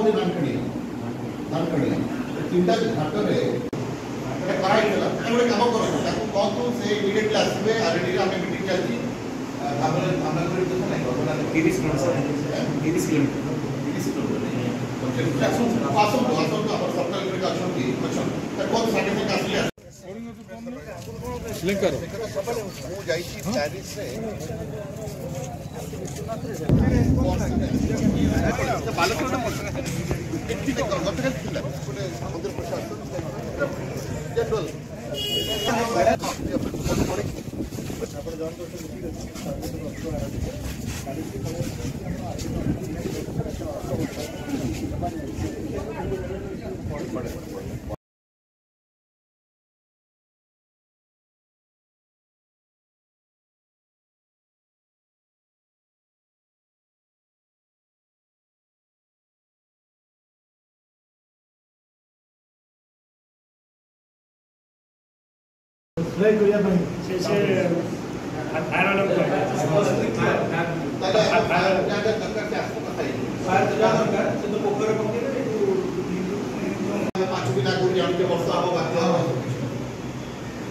हूँ धानकड़ी तीन घाट में कराइला गोटे कम कर कहतु से इमिडिएटली आसवे आरडी आम मीटिंग चलती 30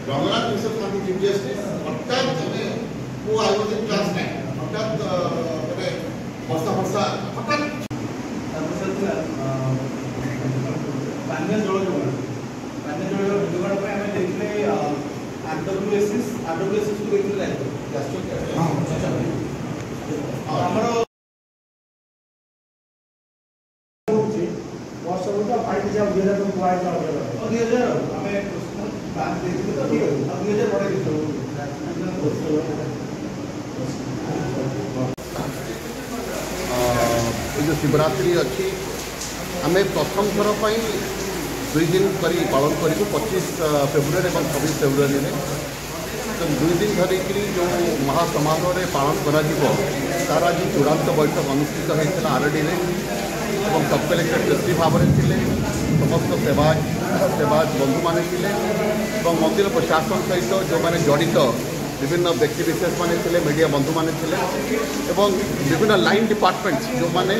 रंगनाथ मिश्र थांती चीफ जस्टिस हठात मु आई वाज इन क्लास 9 हठात माने वर्षा हठात पानी जल जोगाड़ पर आम देखले आरडब्ल्यूएसएस को देखले हमर वर्ष तो फाइट जा 2000 को आए 2000 हमें जो शिवरात्रि अच्छी आम प्रथम थर पर 2 दिन कर पालन करूँ 25 फेब्रुआरी और 26 फेब्रुआरी में तो 2 दिन धरिकी जो महासमारोह पालन कर आज चूड़ांत बैठक अनुष्ठित होता आरडी में सब कलेक्टर ट्रस्टी भाव में थे समस्त सेवाज बंधु मैंने थे मंदिर प्रशासन सहित जो मैंने जड़ित विभिन्न व्यक्तिविशेष मैंने थे मीडिया बंधु मैंने थे विभिन्न लाइन डिपार्टमेंट्स जो मैंने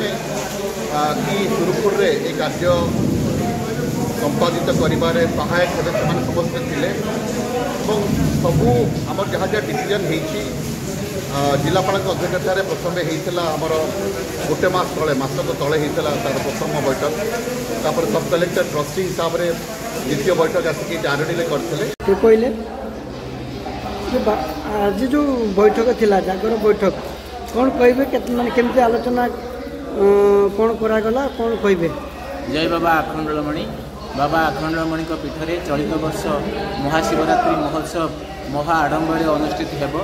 कि सुरखुर रे एक कार्य संपादित कर सहायक हे से समस्ते थे सबू आम जहाँ जहाँ डिसीजन हो जिलापाल अध्यक्षतार प्रथम होता आमर गोटे मास तले मासक तले होता तार प्रथम बैठक तापर सब कलेक्टर ट्रस्टी हिसाब से द्वितीय बैठक आसिक आरडी में करते कहले आज जो बैठक थिला जागर बैठक कौन कहे माने केमती आलोचना कौन करागला कौन कहे जय बाबा अखंडलमणि बाबा अखंडलमणि पीठ में चलित वर्ष महाशिवरात्रि महोत्सव महा आडंबर अनुष्ठित हेब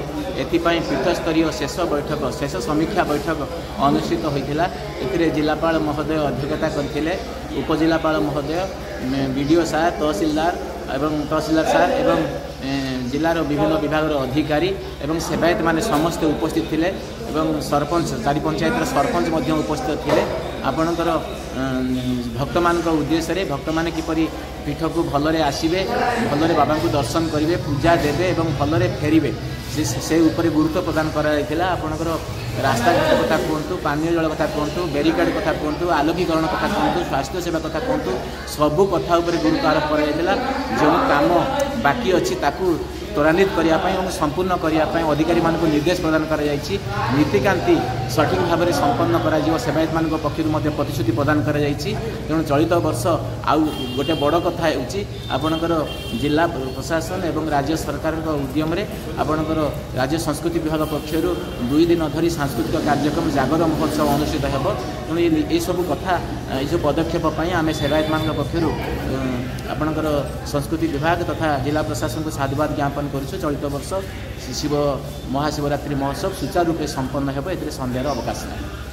एथिपाई पीठस्तरीय शेष बैठक शेष समीक्षा बैठक अनुष्ठित होता ए जिलापाल महोदय अध्यक्षता करते उपजिलापाल महोदय बीडीओ सार तहसीलदार सार एवं जिलार विभिन्न विभाग अधिकारी एवं सेवायत माने समस्त उपस्थित थे सरपंच चारि पंचायतर सरपंच उपस्थित थे आपणकर भक्त मान उद्देश्य भक्त मैंने किपरि पीठ को भलरे आसबे भलरे बाबा को दर्शन करेंगे पूजा देवे और भलरे फेरबे से ऊपर गुरुत्व प्रदान कराइला आपणकर रास्ताघाट कथा कहतु पानीय जल कथा कहतु बेरिकेड कथा कहतु आलोकीकरण कथा कहतु स्वास्थ्य सेवा कथा कहतु सबू कथा गुरुत्व आरोप कर जो काम बाकी अच्छी ताकू त्वरान्वित करने और संपूर्ण करने अधिकारी मानक निर्देश प्रदान कर नीतिकांति सठिक भाव में संपन्न कर सेवायत मान पक्ष प्रतिश्रुति प्रदान कर तेणु चलित वर्ष आउ गोटे बड़ कथा होकर जिला प्रशासन और राज्य सरकार उद्यम आपणकर राज्य संस्कृति विभाग पक्ष 2 दिन धरी सांस्कृतिक कार्यक्रम जागर महोत्सव अनुष्ठित हो तेणु ये सब कथा ये पदक्षेप आम सेवायत मान पक्ष आपणकर संस्कृति विभाग तथा जिला प्रशासन को साधुवाद ज्ञापन करुँ चलित वर्ष शिव महाशिवरात्रि महोत्सव सुचारू रूपे संपन्न हो संध्यार अवकाश नहीं।